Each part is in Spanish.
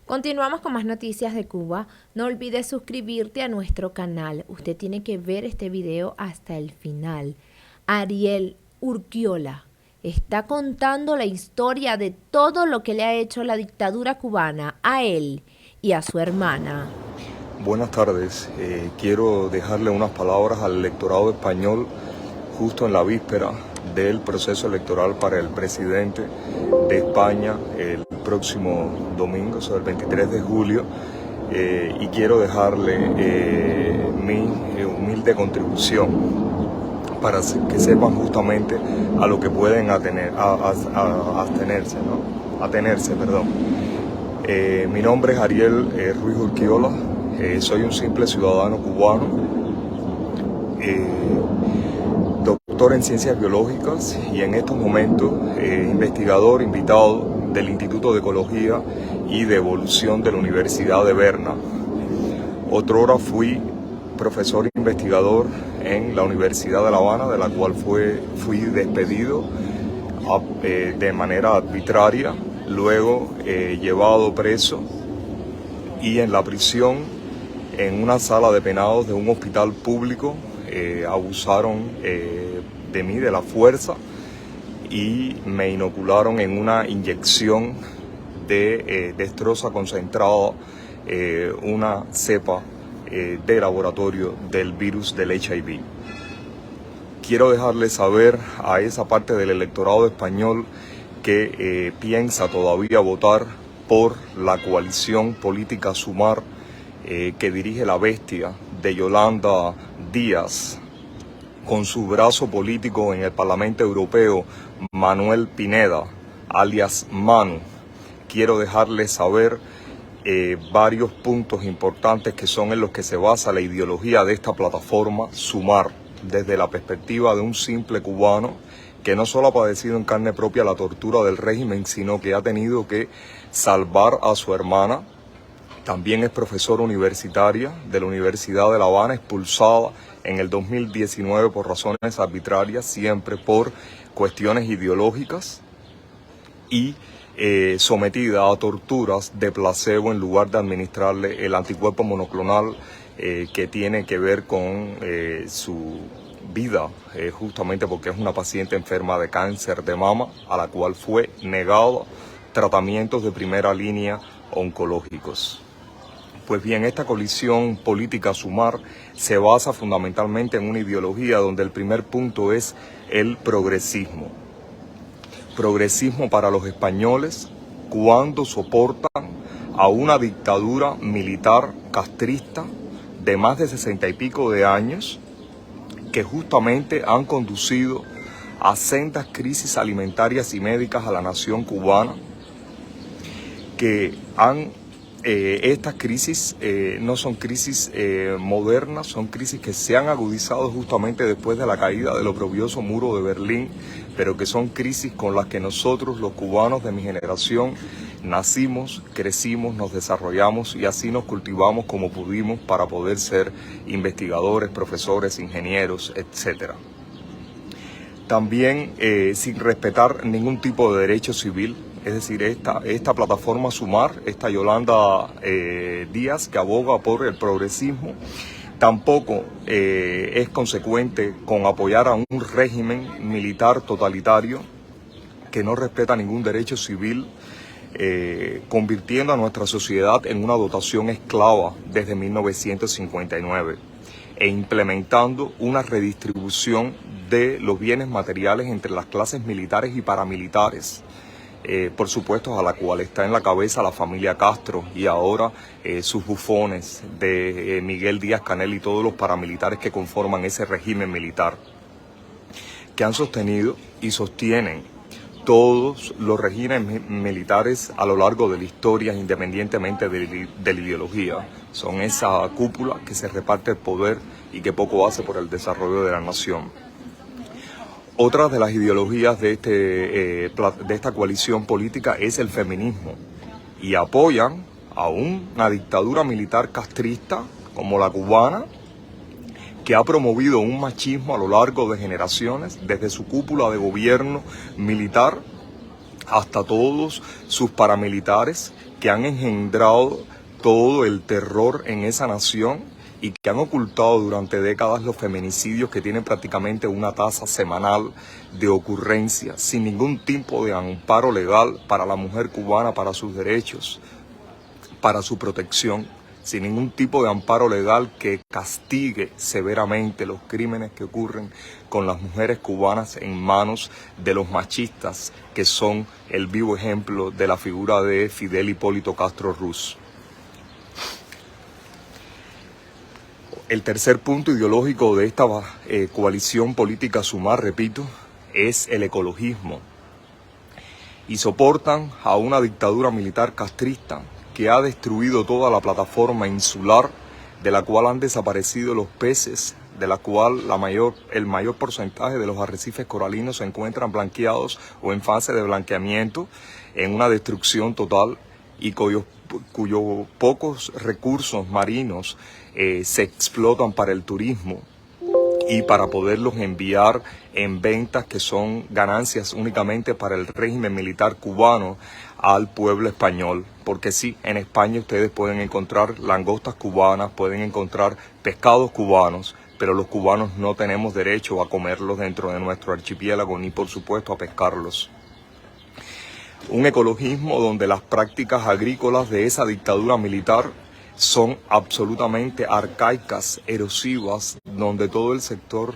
Continuamos con más noticias de Cuba. No olvides suscribirte a nuestro canal. Usted tiene que ver este video hasta el final. Ariel Urquiola está contando la historia de todo lo que le ha hecho la dictadura cubana a él y a su hermana. Buenas tardes. Quiero dejarle unas palabras al electorado español justo en la víspera del proceso electoral para el presidente de España el próximo domingo, o sea, el 23 de julio, y quiero dejarle mi humilde contribución para que sepan justamente a lo que pueden atenerse, ¿no? Mi nombre es Ariel Ruiz Urquiola. Soy un simple ciudadano cubano, doctor en ciencias biológicas y en estos momentos investigador invitado del Instituto de Ecología y de Evolución de la Universidad de Berna. Otrora fui profesor investigador en la Universidad de La Habana, de la cual fui despedido de manera arbitraria, luego llevado preso y en la prisión, en una sala de penados de un hospital público, abusaron de mí, de la fuerza, y me inocularon en una inyección de destroza concentrada, una cepa de laboratorio del virus del HIV. Quiero dejarles saber a esa parte del electorado español que piensa todavía votar por la coalición política Sumar, que dirige la bestia de Yolanda Díaz, con su brazo político en el Parlamento Europeo, Manuel Pineda, alias Manu. Quiero dejarles saber varios puntos importantes que son en los que se basa la ideología de esta plataforma Sumar, desde la perspectiva de un simple cubano que no solo ha padecido en carne propia la tortura del régimen, sino que ha tenido que salvar a su hermana. También es profesora universitaria de la Universidad de La Habana, expulsada en el 2019 por razones arbitrarias, siempre por cuestiones ideológicas, y sometida a torturas de placebo en lugar de administrarle el anticuerpo monoclonal que tiene que ver con su vida, justamente porque es una paciente enferma de cáncer de mama a la cual fue negado tratamientos de primera línea oncológicos. Pues bien, esta coalición política Sumar se basa fundamentalmente en una ideología donde el primer punto es el progresismo. Progresismo para los españoles cuando soportan a una dictadura militar castrista de más de 60 y pico de años, que justamente han conducido a sendas crisis alimentarias y médicas a la nación cubana, que estas crisis no son crisis modernas, son crisis que se han agudizado justamente después de la caída del oprobioso muro de Berlín, pero que son crisis con las que nosotros, los cubanos de mi generación, nacimos, crecimos, nos desarrollamos y así nos cultivamos como pudimos para poder ser investigadores, profesores, ingenieros, etc. También sin respetar ningún tipo de derecho civil. Es decir, esta plataforma Sumar, esta Yolanda Díaz, que aboga por el progresismo, tampoco es consecuente con apoyar a un régimen militar totalitario que no respeta ningún derecho civil, convirtiendo a nuestra sociedad en una dotación esclava desde 1959 e implementando una redistribución de los bienes materiales entre las clases militares y paramilitares. Por supuesto, a la cual está en la cabeza la familia Castro y ahora sus bufones de Miguel Díaz-Canel y todos los paramilitares que conforman ese régimen militar, que han sostenido y sostienen todos los regímenes militares a lo largo de la historia, independientemente de la ideología. Son esa cúpula que se reparte el poder y que poco hace por el desarrollo de la nación. Otra de las ideologías de esta coalición política es el feminismo, y apoyan a una dictadura militar castrista como la cubana, que ha promovido un machismo a lo largo de generaciones, desde su cúpula de gobierno militar hasta todos sus paramilitares que han engendrado todo el terror en esa nación y que han ocultado durante décadas los feminicidios, que tienen prácticamente una tasa semanal de ocurrencia, sin ningún tipo de amparo legal para la mujer cubana, para sus derechos, para su protección, sin ningún tipo de amparo legal que castigue severamente los crímenes que ocurren con las mujeres cubanas en manos de los machistas, que son el vivo ejemplo de la figura de Fidel Hipólito Castro Ruz. El tercer punto ideológico de esta coalición política Sumar, repito, es el ecologismo. Y soportan a una dictadura militar castrista que ha destruido toda la plataforma insular, de la cual han desaparecido los peces, de la cual el mayor porcentaje de los arrecifes coralinos se encuentran blanqueados o en fase de blanqueamiento, en una destrucción total, y cuyos pocos recursos marinos se explotan para el turismo y para poderlos enviar en ventas que son ganancias únicamente para el régimen militar cubano al pueblo español. Porque sí, en España ustedes pueden encontrar langostas cubanas, pueden encontrar pescados cubanos, pero los cubanos no tenemos derecho a comerlos dentro de nuestro archipiélago, ni por supuesto a pescarlos. Un ecologismo donde las prácticas agrícolas de esa dictadura militar son absolutamente arcaicas, erosivas, donde todo el sector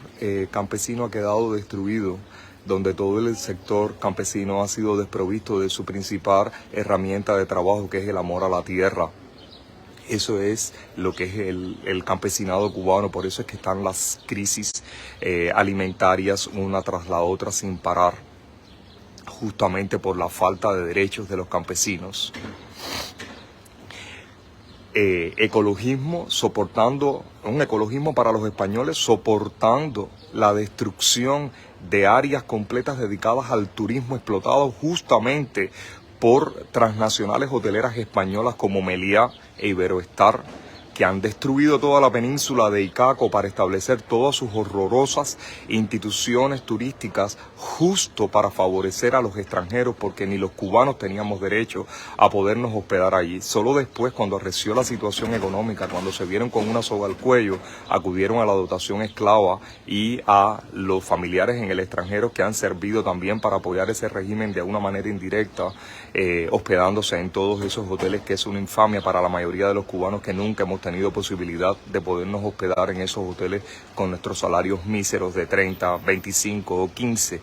campesino ha quedado destruido, donde todo el sector campesino ha sido desprovisto de su principal herramienta de trabajo, que es el amor a la tierra. Eso es lo que es el campesinado cubano, por eso es que están las crisis alimentarias una tras la otra sin parar, justamente por la falta de derechos de los campesinos. Un ecologismo para los españoles soportando la destrucción de áreas completas dedicadas al turismo, explotado justamente por transnacionales hoteleras españolas como Meliá e Iberoestar, que han destruido toda la península de Icaco para establecer todas sus horrorosas instituciones turísticas justo para favorecer a los extranjeros, porque ni los cubanos teníamos derecho a podernos hospedar allí. Solo después, cuando arreció la situación económica, cuando se vieron con una soga al cuello, acudieron a la dotación esclava y a los familiares en el extranjero que han servido también para apoyar ese régimen de una manera indirecta, hospedándose en todos esos hoteles, que es una infamia para la mayoría de los cubanos que nunca hemos tenido posibilidad de podernos hospedar en esos hoteles con nuestros salarios míseros de 30, 25 o 15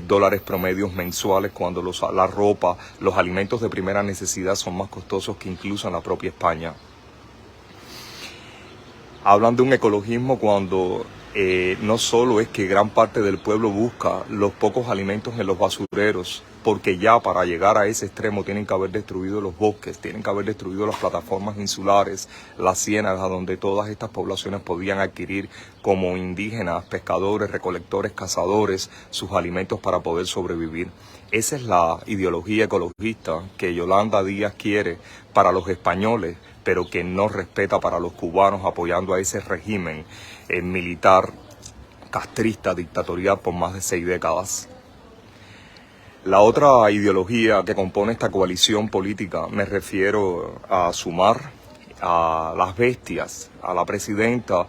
dólares promedios mensuales, cuando la ropa, los alimentos de primera necesidad son más costosos que incluso en la propia España. Hablan de un ecologismo cuando no solo es que gran parte del pueblo busca los pocos alimentos en los basureros, porque ya para llegar a ese extremo tienen que haber destruido los bosques, tienen que haber destruido las plataformas insulares, las ciénagas donde todas estas poblaciones podían adquirir como indígenas, pescadores, recolectores, cazadores, sus alimentos para poder sobrevivir. Esa es la ideología ecologista que Yolanda Díaz quiere para los españoles, pero que no respeta para los cubanos, apoyando a ese régimen militar, castrista, dictatorial por más de 6 décadas. La otra ideología que compone esta coalición política, me refiero a Sumar, a las bestias, a la presidenta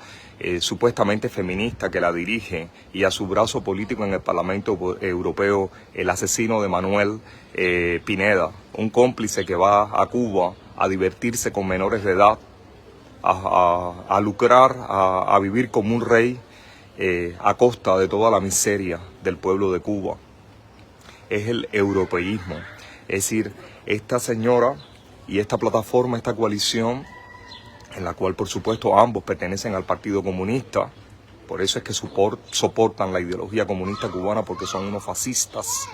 supuestamente feminista que la dirige, y a su brazo político en el Parlamento Europeo, el asesino de Manuel Pineda, un cómplice que va a Cuba a divertirse con menores de edad, a lucrar, a vivir como un rey a costa de toda la miseria del pueblo de Cuba. Es el europeísmo, es decir, esta señora y esta plataforma, esta coalición, en la cual por supuesto ambos pertenecen al Partido Comunista, por eso es que soportan la ideología comunista cubana, porque son unos fascistas,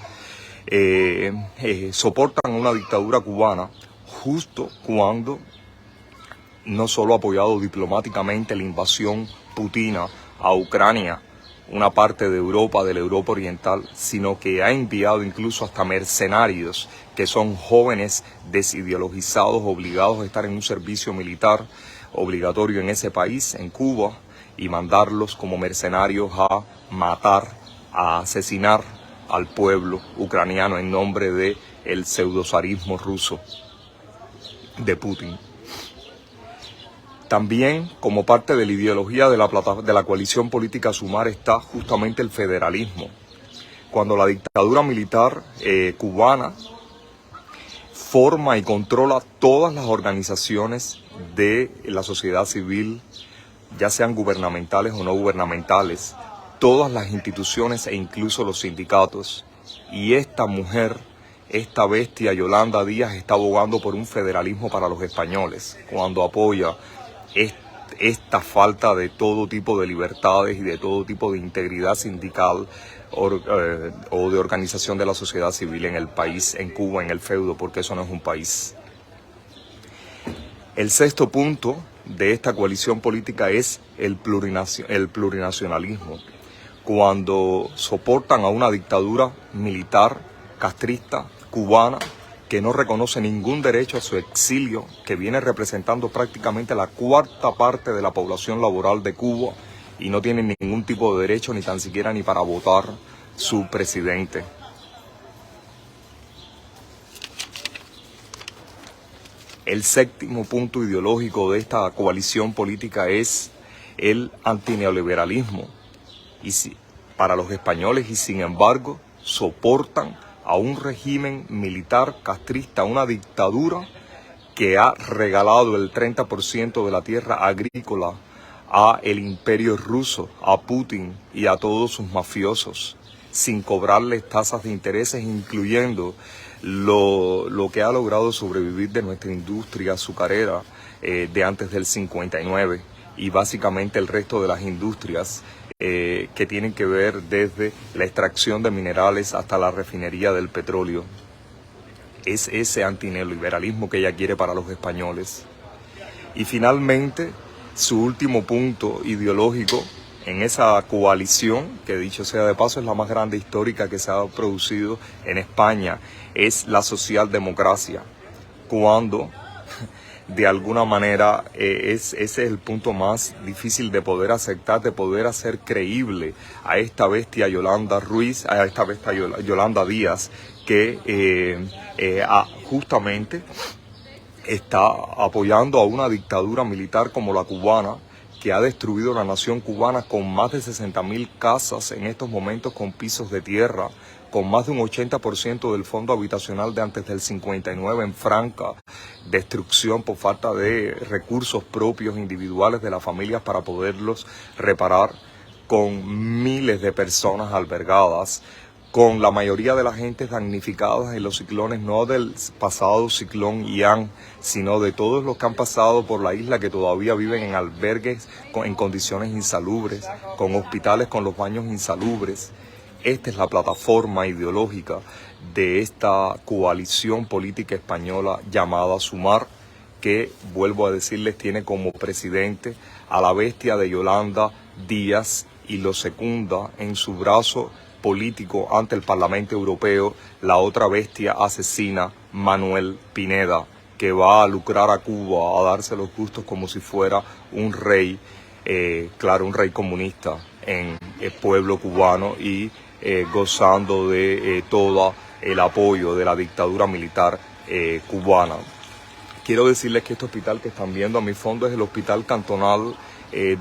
soportan una dictadura cubana justo cuando no solo ha apoyado diplomáticamente la invasión putina a Ucrania, una parte de Europa, de la Europa Oriental, sino que ha enviado incluso hasta mercenarios, que son jóvenes desideologizados, obligados a estar en un servicio militar obligatorio en ese país, en Cuba, y mandarlos como mercenarios a matar, a asesinar al pueblo ucraniano en nombre de el pseudozarismo ruso de Putin. También, como parte de la ideología de la coalición política Sumar, está justamente el federalismo. Cuando la dictadura militar cubana forma y controla todas las organizaciones de la sociedad civil, ya sean gubernamentales o no gubernamentales, todas las instituciones e incluso los sindicatos. Y esta mujer, esta bestia Yolanda Díaz, está abogando por un federalismo para los españoles, cuando apoya esta falta de todo tipo de libertades y de todo tipo de integridad sindical o de organización de la sociedad civil en el país, en Cuba, en el feudo, porque eso no es un país. El sexto punto de esta coalición política es el plurinacionalismo. Cuando soportan a una dictadura militar, castrista, cubana, que no reconoce ningún derecho a su exilio, que viene representando prácticamente la cuarta parte de la población laboral de Cuba y no tiene ningún tipo de derecho ni tan siquiera ni para votar su presidente. El séptimo punto ideológico de esta coalición política es el antineoliberalismo. Para los españoles, y sin embargo soportan a un régimen militar castrista, una dictadura que ha regalado el 30% de la tierra agrícola a el imperio ruso, a Putin y a todos sus mafiosos, sin cobrarles tasas de intereses, incluyendo lo que ha logrado sobrevivir de nuestra industria azucarera de antes del 59 y básicamente el resto de las industrias que tienen que ver desde la extracción de minerales hasta la refinería del petróleo. Es ese antineoliberalismo que ella quiere para los españoles. Y finalmente, su último punto ideológico en esa coalición, que dicho sea de paso es la más grande histórica que se ha producido en España, es la socialdemocracia, cuando de alguna manera ese es el punto más difícil de poder aceptar, de poder hacer creíble a esta bestia Yolanda Díaz, que justamente está apoyando a una dictadura militar como la cubana, que ha destruido la nación cubana con más de 60.000 casas en estos momentos con pisos de tierra, con más de un 80% del fondo habitacional de antes del 59 en franca destrucción por falta de recursos propios individuales de las familias para poderlos reparar, con miles de personas albergadas, con la mayoría de la gente damnificadas en los ciclones, no del pasado ciclón Ian, sino de todos los que han pasado por la isla, que todavía viven en albergues en condiciones insalubres, con hospitales con los baños insalubres. Esta es la plataforma ideológica de esta coalición política española llamada Sumar, que, vuelvo a decirles, tiene como presidente a la bestia de Yolanda Díaz y lo secunda en su brazo político ante el Parlamento Europeo la otra bestia asesina, Manuel Pineda, que va a lucrar a Cuba, a darse los gustos como si fuera un rey, claro, un rey comunista en el pueblo cubano y gozando de todo el apoyo de la dictadura militar cubana. Quiero decirles que este hospital que están viendo a mi fondo es el hospital cantonal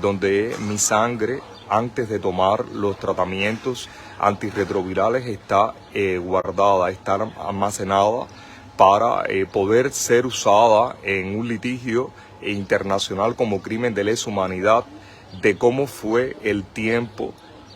donde mi sangre, antes de tomar los tratamientos antirretrovirales, está guardada, está almacenada para poder ser usada en un litigio internacional como crimen de lesa humanidad, de cómo fue el tiempo,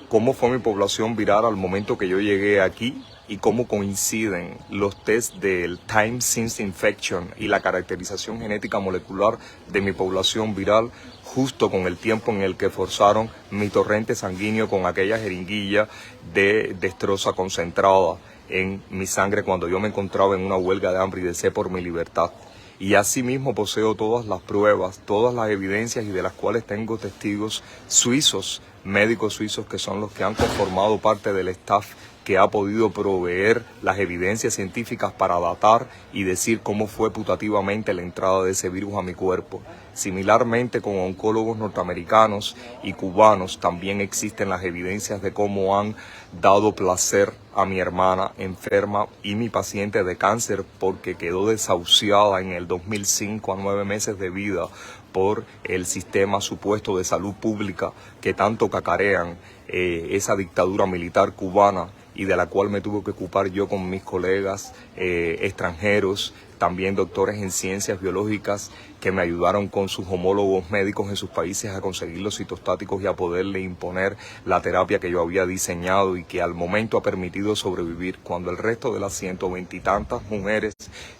cómo fue mi población viral al momento que yo llegué aquí y cómo coinciden los test del time since infection y la caracterización genética molecular de mi población viral justo con el tiempo en el que forzaron mi torrente sanguíneo con aquella jeringuilla de destroza concentrada en mi sangre cuando yo me encontraba en una huelga de hambre y de sed por mi libertad. Y asimismo poseo todas las pruebas, todas las evidencias y de las cuales tengo testigos suizos, médicos suizos que son los que han conformado parte del staff que ha podido proveer las evidencias científicas para datar y decir cómo fue putativamente la entrada de ese virus a mi cuerpo. Similarmente, con oncólogos norteamericanos y cubanos también existen las evidencias de cómo han dado placer a mi hermana enferma y mi paciente de cáncer, porque quedó desahuciada en el 2005 a 9 meses de vida por el sistema supuesto de salud pública que tanto cacarean esa dictadura militar cubana, y de la cual me tuve que ocupar yo con mis colegas extranjeros, también doctores en ciencias biológicas, que me ayudaron con sus homólogos médicos en sus países a conseguir los citostáticos y a poderle imponer la terapia que yo había diseñado y que al momento ha permitido sobrevivir, cuando el resto de las 120 y tantas mujeres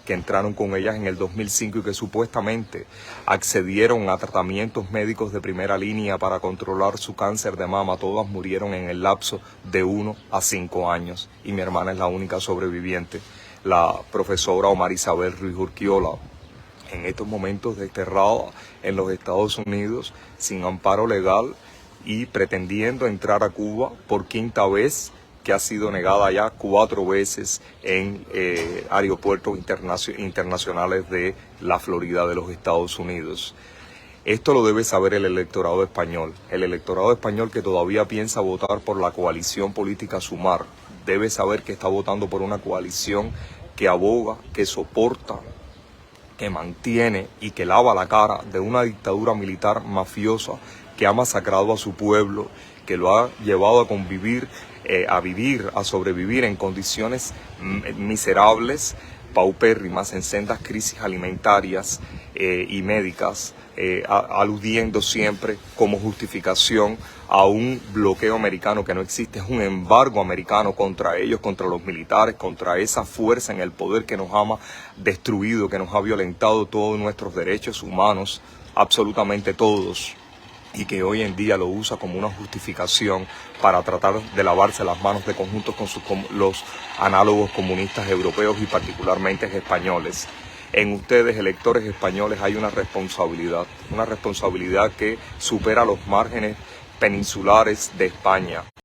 que entraron con ellas en el 2005 y que supuestamente accedieron a tratamientos médicos de primera línea para controlar su cáncer de mama, todas murieron en el lapso de 1 a 5 años, y mi hermana es la única sobreviviente. La profesora Omar Isabel Ruiz Urquiola, en estos momentos desterrada en los Estados Unidos sin amparo legal y pretendiendo entrar a Cuba por 5ª vez, que ha sido negada ya 4 veces en aeropuertos internacionales de la Florida de los Estados Unidos. Esto lo debe saber el electorado español. El electorado español, que todavía piensa votar por la coalición política Sumar, debe saber que está votando por una coalición que aboga, que soporta, que mantiene y que lava la cara de una dictadura militar mafiosa que ha masacrado a su pueblo, que lo ha llevado a convivir, a sobrevivir en condiciones miserables, paupérrimas, en sendas crisis alimentarias y médicas, aludiendo siempre como justificación a un bloqueo americano que no existe. Es un embargo americano contra ellos, contra los militares, contra esa fuerza en el poder que nos ha destruido, que nos ha violentado todos nuestros derechos humanos, absolutamente todos, y que hoy en día lo usa como una justificación para tratar de lavarse las manos de conjunto con los análogos comunistas europeos y particularmente españoles. En ustedes, electores españoles, hay una responsabilidad que supera los márgenes peninsulares de España.